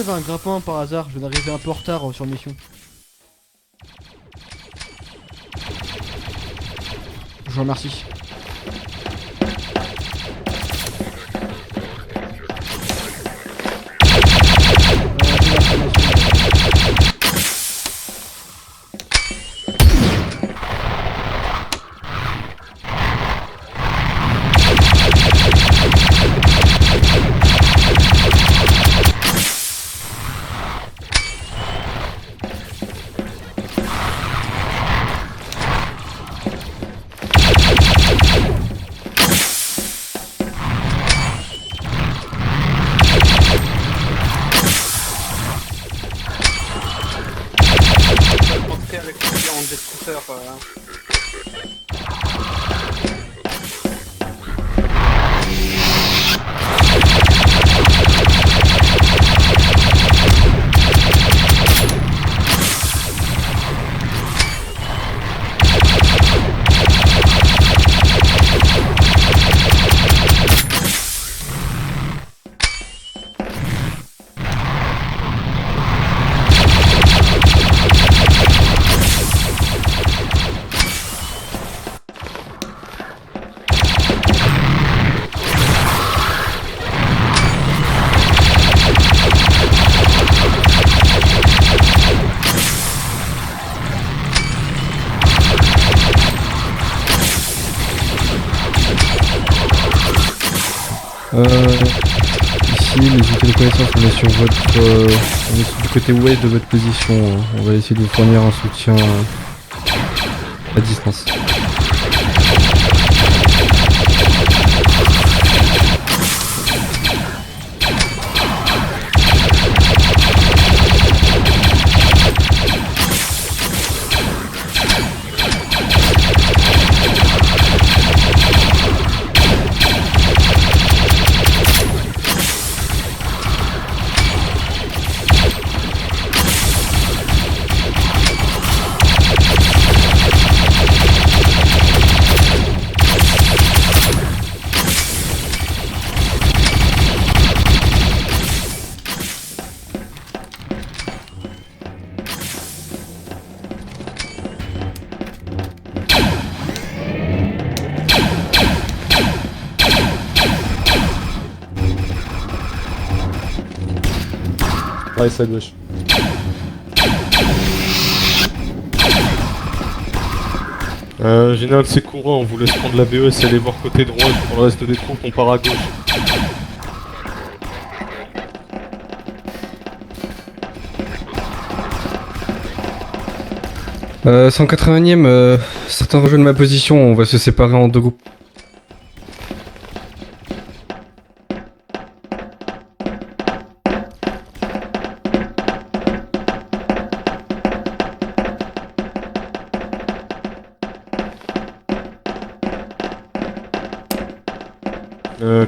avait un grappin par hasard? Je viens d'arriver un peu en retard sur mission. Je vous remercie. Avec le client en destructeur. Ici, les unités de connaissance, on est sur votre, on est du côté ouest de votre position. On va essayer de vous fournir un soutien à distance. Reste à gauche. Général, c'est courant, on vous laisse prendre la BES et aller voir côté droit. Pour le reste des troupes, on part à gauche. Euh, 180ème, certains rejoignent ma position, on va se séparer en deux groupes.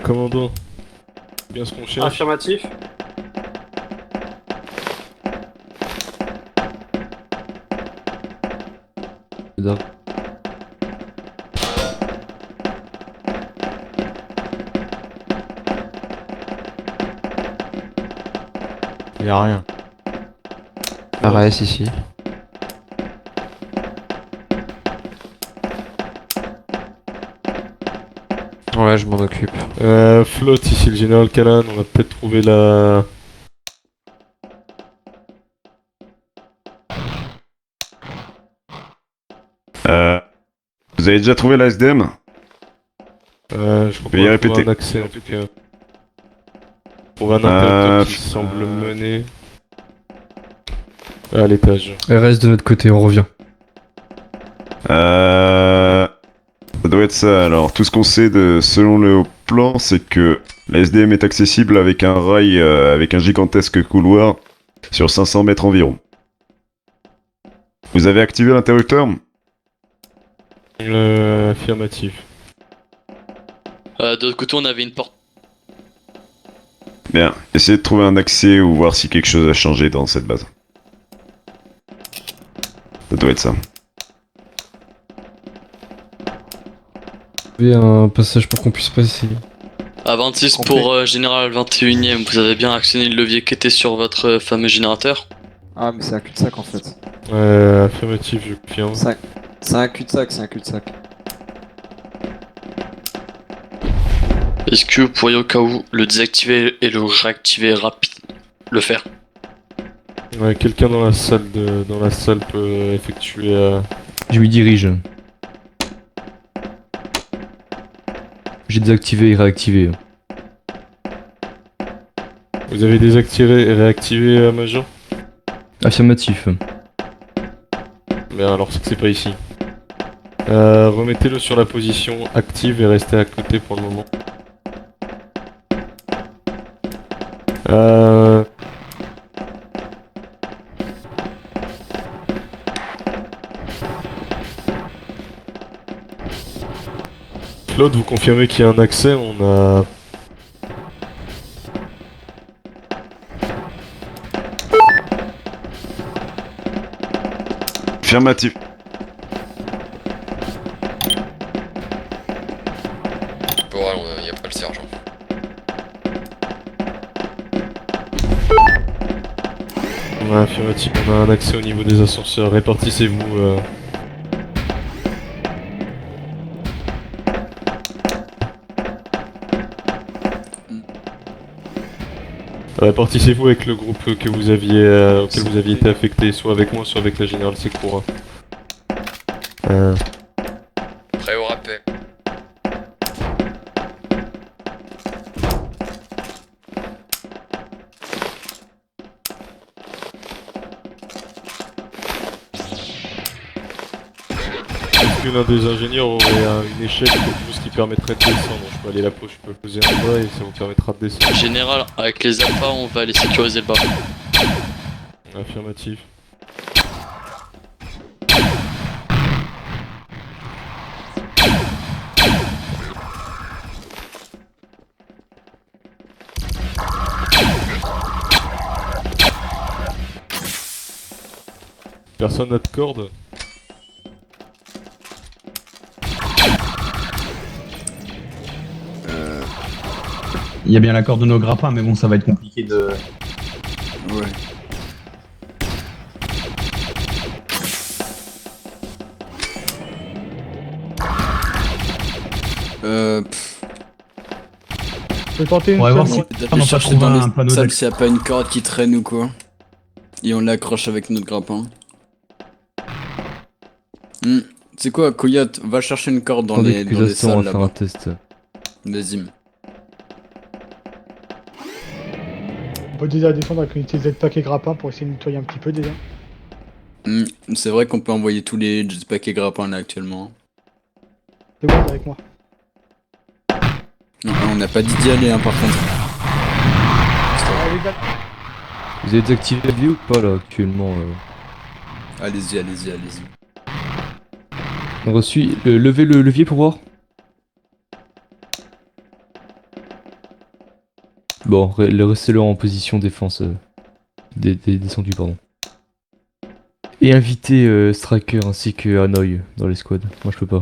Commando. Bien ce qu'on cherche. Affirmatif. Y'a rien. RAS ici. Ouais, je m'en occupe. Flotte ici, le général Callan, on va peut-être trouver la... Vous avez déjà trouvé la SDM? Je crois vais y qu'on va répéter. trouver un accès en tout cas. Trouver un interrupteur qui semble mener à l'étage. RS de notre côté, on revient. Ça doit être ça. Alors, tout ce qu'on sait selon le plan, c'est que la SDM est accessible avec un rail, avec un gigantesque couloir sur 500 mètres environ. Vous avez activé l'interrupteur? Affirmatif. De l'autre côté, on avait une porte. Bien, essayez de trouver un accès ou voir si quelque chose a changé dans cette base. Ça doit être ça. Vous avez un passage pour qu'on puisse passer. À 26 Complet. pour Général 21ème, vous avez bien actionné le levier qui était sur votre fameux générateur. Ah, mais c'est un cul-de-sac en fait. Affirmatif, je confirme. C'est un cul-de-sac, c'est un cul-de-sac. Est-ce que vous pourriez au cas où le désactiver et le réactiver rapide le faire? Ouais, quelqu'un dans la salle peut effectuer. Je m'y dirige. J'ai désactivé et réactivé. Vous avez désactivé et réactivé Major? Affirmatif. Mais alors c'est que c'est pas ici. Remettez-le sur la position active et restez à côté pour le moment. Claude, vous confirmez qu'il y a un accès? On a... Affirmatif. Bon, y a pas le sergent. Ouais, affirmatif, on a un accès au niveau des ascenseurs. Répartissez-vous. Répartissez-vous avec le groupe que vous aviez, auquel vous aviez été affecté, soit avec moi, soit avec la générale Secours. Prêt au rappel. Est-ce que l'un des ingénieurs aurait une échelle ou quelque chose qui permettrait de descendre? Je peux aller la poche, je peux poser en bas et ça vous permettra de descendre. Général, avec les appâts, on va aller sécuriser le bas. Affirmatif. Personne n'a de corde? Il y a bien l'accord de nos grappins, mais bon, ça va être compliqué de... Ouais. Je vais tenter une On va voir seule. si on n'a pas trouvé un panneau salles d'accès. s'il n'y a pas une corde qui traîne ou quoi. Et on l'accroche avec notre grappin. C'est quoi, Coyote? Va chercher une corde dans les Attendez, salles on va faire un là-bas. test. Vas-y. On peut déjà descendre avec une unité jetpack et grappin pour essayer de nettoyer un petit peu déjà. C'est vrai qu'on peut envoyer tous les jetpacks et grappins là actuellement. C'est bon, avec moi. Non, on n'a pas dit d'y aller hein, par contre. Allez, gars. Vous avez désactivé la vie ou pas là actuellement Allez-y, allez-y, allez-y. On reçu. Levez le levier pour voir. Bon, restez-le en position défense. Descendu, pardon. Et invitez Striker ainsi que Hanoï dans les squads. Moi je peux pas.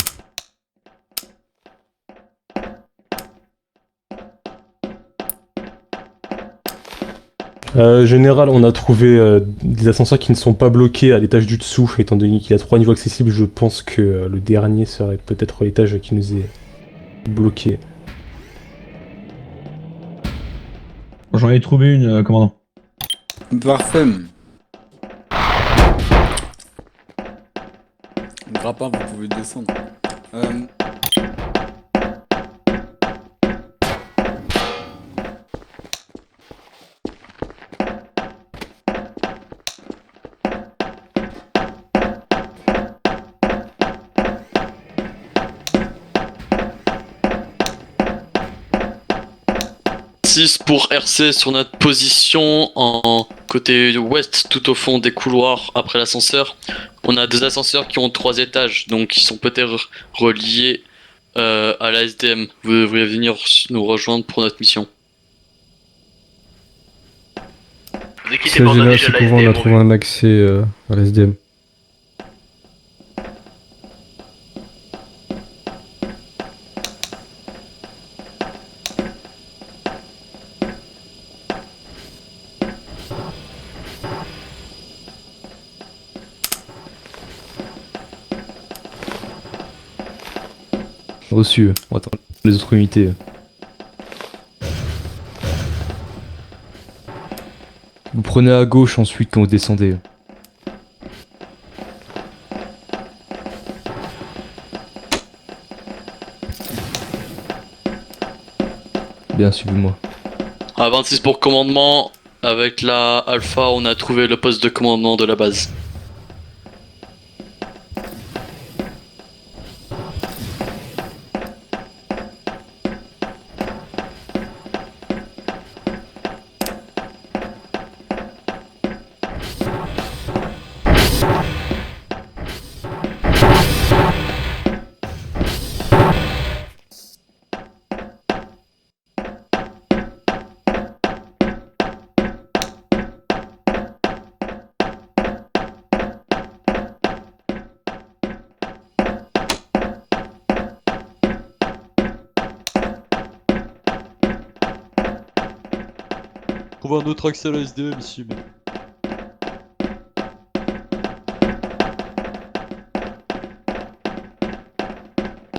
Général, on a trouvé des ascenseurs qui ne sont pas bloqués à l'étage du dessous, étant donné qu'il y a 3 niveaux accessibles, je pense que le dernier serait peut-être l'étage qui nous est bloqué. J'en ai trouvé une, commandant. Parfait. Grappin, vous pouvez descendre. Pour RC sur notre position en côté ouest tout au fond des couloirs après l'ascenseur. On a deux ascenseurs qui ont 3 étages donc ils sont peut-être reliés à la SDM. Vous devriez venir nous rejoindre pour notre mission. Ça, Général, c'est courant, on a trouvé un accès à la SDM. Reçu. On attend les autres unités. Vous prenez à gauche ensuite quand vous descendez. Bien, suivez-moi. À 26 pour commandement, avec la Alpha, on a trouvé le poste de commandement de la base. Trouve un autre accès à la SDM ici, mais...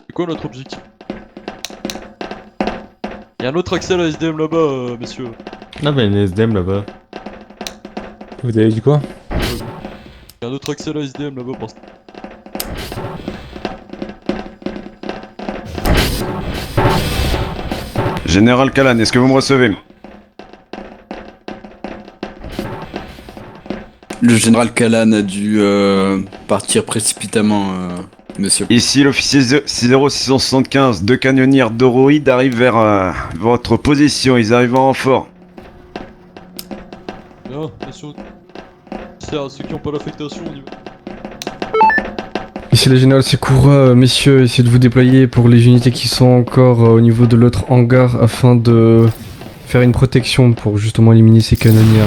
C'est quoi notre objectif? Y'a un autre accès à la SDM là-bas, messieurs. Ah bah une SDM là-bas. Vous avez dit quoi? Y'a un autre accès à la SDM là-bas pour... Général Callan, est-ce que vous me recevez? Le général Callan a dû partir précipitamment, monsieur. Ici l'officier 60675, deux canonnières d'Oroïde arrivent vers votre position, ils arrivent en renfort. Bien, messieurs. C'est à ceux qui ont pas l'affectation, on y va. Ici le général Sekura, messieurs, essayez de vous déployer pour les unités qui sont encore au niveau de l'autre hangar afin de faire une protection pour justement éliminer ces canonnières.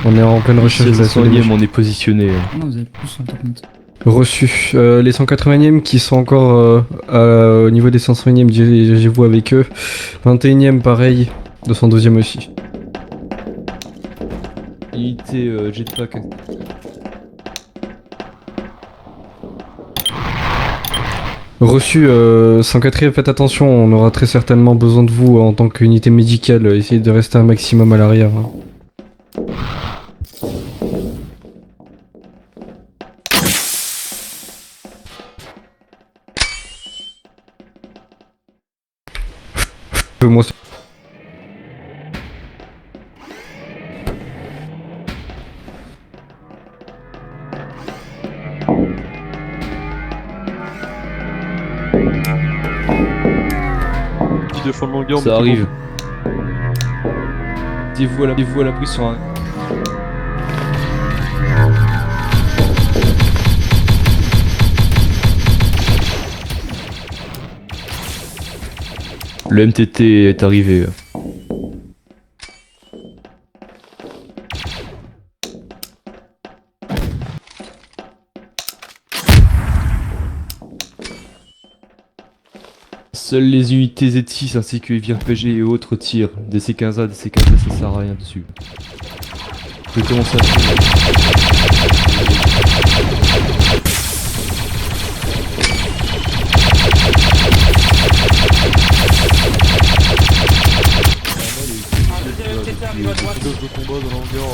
On est en pleine recherche de la 100ème, on est positionné. Non, vous avez plus en top. Reçu. Les 180e qui sont encore au niveau des 500e, dirigez-vous avec eux. 21e pareil, 212e aussi. Unité jetpack. Reçu, 104e, faites attention, on aura très certainement besoin de vous en tant qu'unité médicale. Essayez de rester un maximum à l'arrière. Moi, Qui défend le longueur, ça arrive. Dites-vous à l'abri sur un... Le MTT est arrivé. Seules les unités Z6 ainsi que les VRPG et autres tirent. DC-15A, DC-15A, ça sert à rien dessus. Je vais commencer à tirer. Gauche de combat dans la longueur.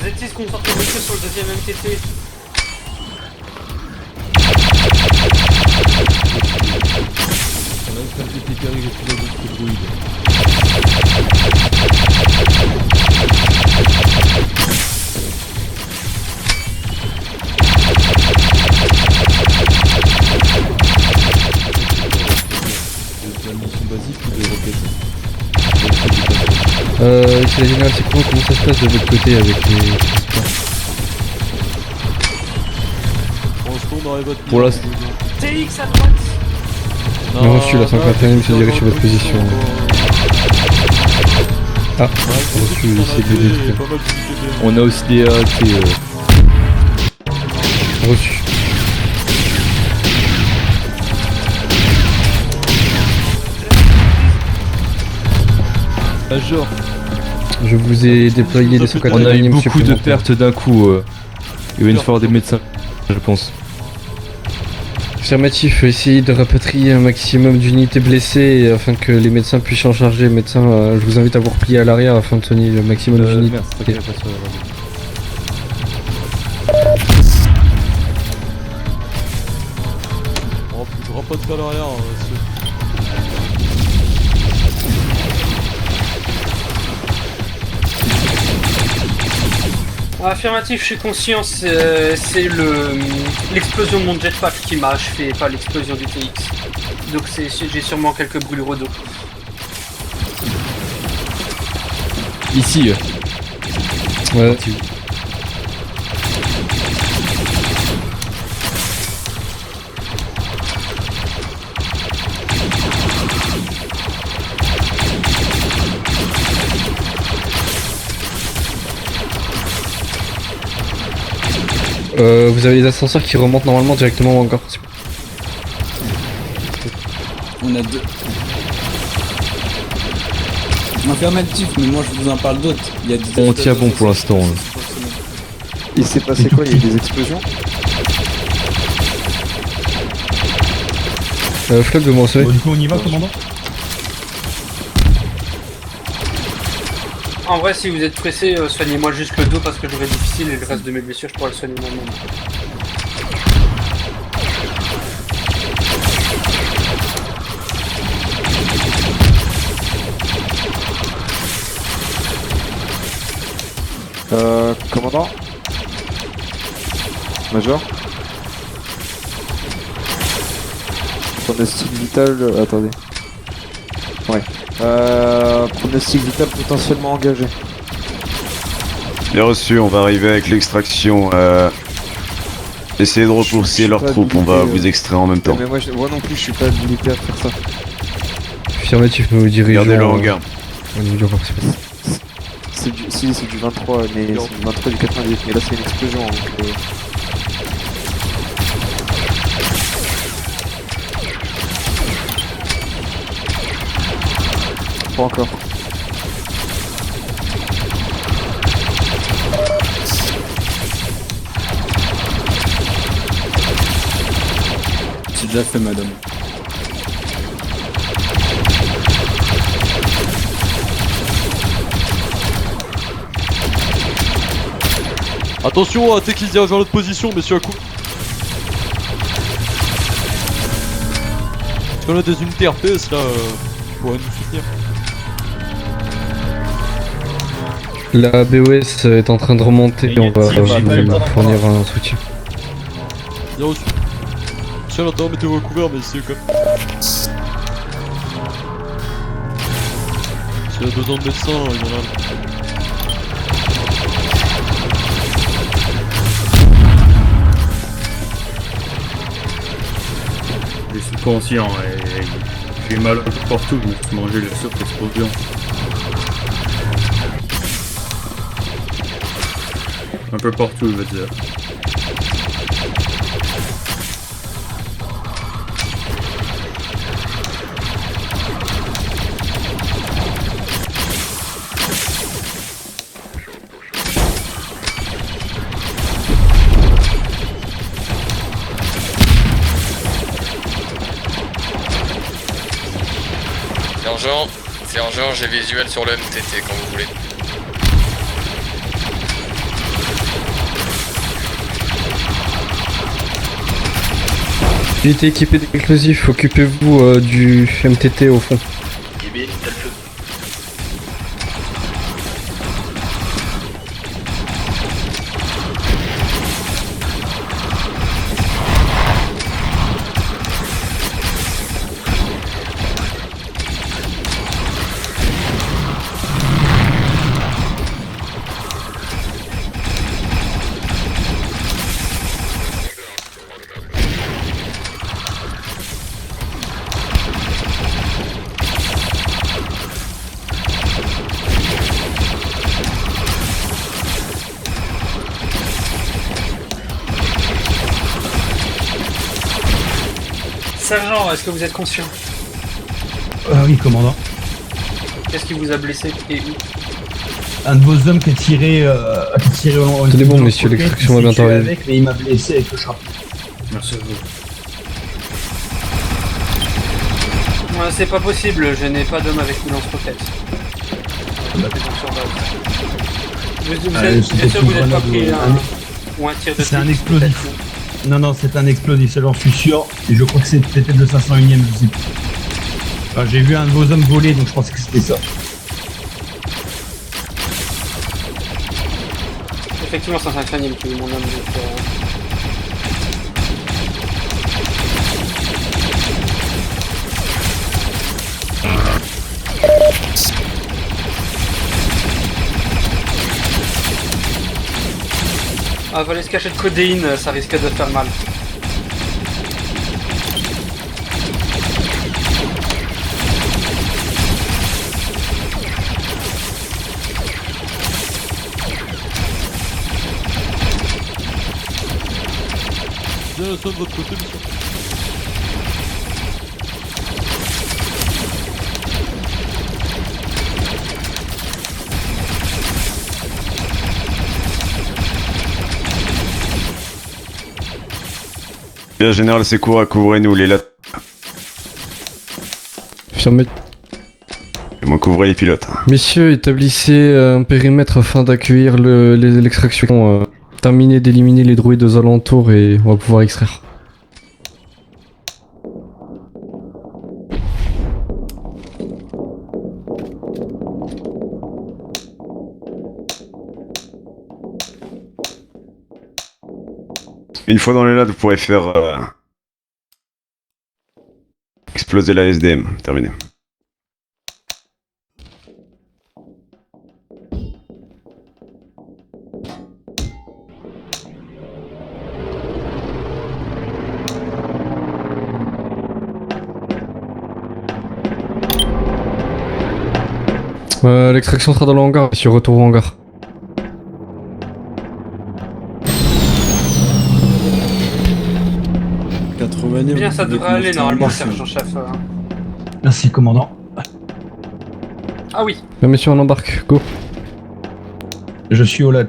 Z6 concentre le tir sur le deuxième MTT. On a un MTT qui arrive et puis là d'autres droïdes. C'est la mission basique ou des roquettes? C'est la générale, c'est comment ça se passe de votre côté avec les... Pour l'instant, on arrive à tenir. Pour l'instant... TX à droite. Non, reçu, la 141ème se dirige sur votre position. Ah, reçu, c'est BD. On a aussi des AAT. Reçu. Major. Je vous ai déployé les 141ème. On a eu beaucoup de pertes d'un coup. Il va y avoir des médecins, je pense. Affirmatif, essayez de rapatrier un maximum d'unités blessées afin que les médecins puissent en charger. Médecins, je vous invite à vous replier à l'arrière afin de soigner le maximum d'unités. On pourra pas te faire l'arrière, monsieur. Affirmatif, je suis conscient, c'est l'explosion de mon jetpack qui m'a achevé, pas l'explosion du TX. Donc j'ai sûrement quelques brûlures au dos. Ici. Ouais. Vous avez les ascenseurs qui remontent normalement directement au hangar. On a deux. Affirmatif, mais moi je vous en parle d'autres. Il y a des On tient bon pour l'instant. Il s'est passé quoi? Il y a eu des explosions? Flop de me recevoir. Bon, du coup, on y va, commandant? En vrai, si vous êtes pressé, soignez-moi juste le dos parce que j'aurai difficile et le reste de mes blessures, je pourrai le soigner moi-même. Commandant? Major? Pronostic vital... attendez. Ouais. Pronostic vital potentiellement engagé. Bien reçu, on va arriver avec l'extraction. Essayez de repousser leurs troupes, on va vous extraire en même temps. Mais moi non plus, je suis pas habilité à faire ça. Affirmatif, nous dirigeons. Gardez le hangar. C'est du 23, mais c'est du 23 du 98, mais là c'est une explosion. Donc, pas encore. C'est déjà fait, madame. Attention, attaquez vers notre position, messieurs à coup. Parce qu'on a des unités RPS là, pour nous soutenir. La BOS est en train de remonter et on va fournir un soutien. Bien reçu. Tiens, attends, mettez-vous à couvert, messieurs, quand même. S'il y a besoin de médecins, il y en a. Je suis conscient et j'ai mal partout, je me suis mangé la soupe d'explosion. Un peu partout, je veux dire. C'est urgent, j'ai visuel sur le MTT quand vous voulez. Unité équipée d'explosifs, occupez-vous du MTT au fond. Sergent, est-ce que vous êtes conscient? Oui, commandant. Qu'est-ce qui vous a blessé et où? Un de vos hommes qui a tiré en... Tenez bon, messieurs, l'extraction va bientôt arriver. Mais il m'a blessé avec le chat. Merci à vous. C'est pas possible, je n'ai pas d'homme avec une lance-roquette. Vous êtes bien sûr que vous n'êtes pas pris ou un tir de C'est un type, explosif. Non, non, c'est un explosif, ça j'en suis sûr. Et je crois que c'était le 501ème, je sais plus. Enfin, j'ai vu un de vos hommes voler, donc je pense que c'était ça. Effectivement, c'est un 501ème qui est mon homme. Donc, avaler ce cachet de codéine, ça risque de faire mal. Bien ça de votre côté, monsieur. Bien, général Secours, couvrez-nous les lattes. Affirmé. Et moi, couvrez les pilotes. Messieurs, établissez un périmètre afin d'accueillir l'extraction. Terminez d'éliminer les droïdes aux alentours et on va pouvoir extraire. Une fois dans les lattes, vous pourrez faire exploser la SDM. Terminé. L'extraction sera dans le hangar, monsieur, retour au hangar. Bien, ça devrait aller normalement, sergent-chef. Merci, commandant. Ah oui. Bien, messieurs, on embarque, go. Je suis au lat.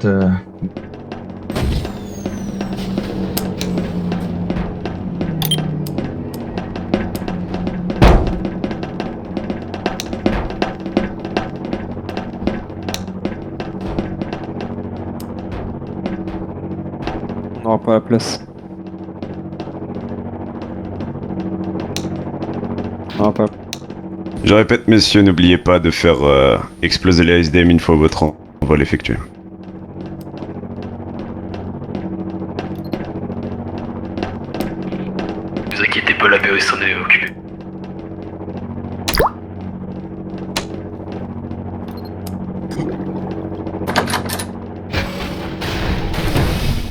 On n'aura pas la place. On n'aura pas. Je répète, messieurs, n'oubliez pas de faire exploser les SDM une fois votre envol effectué. Ne vous inquiétez pas, la BOS en est occupée.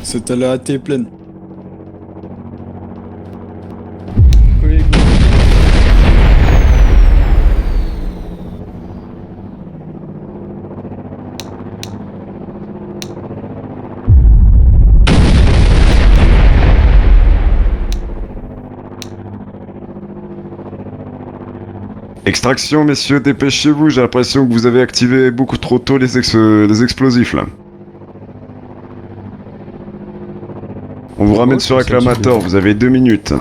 C'était la AT pleine. Extraction, messieurs, dépêchez-vous, j'ai l'impression que vous avez activé beaucoup trop tôt les explosifs là. On vous ramène sur acclamator, vous avez 2 minutes.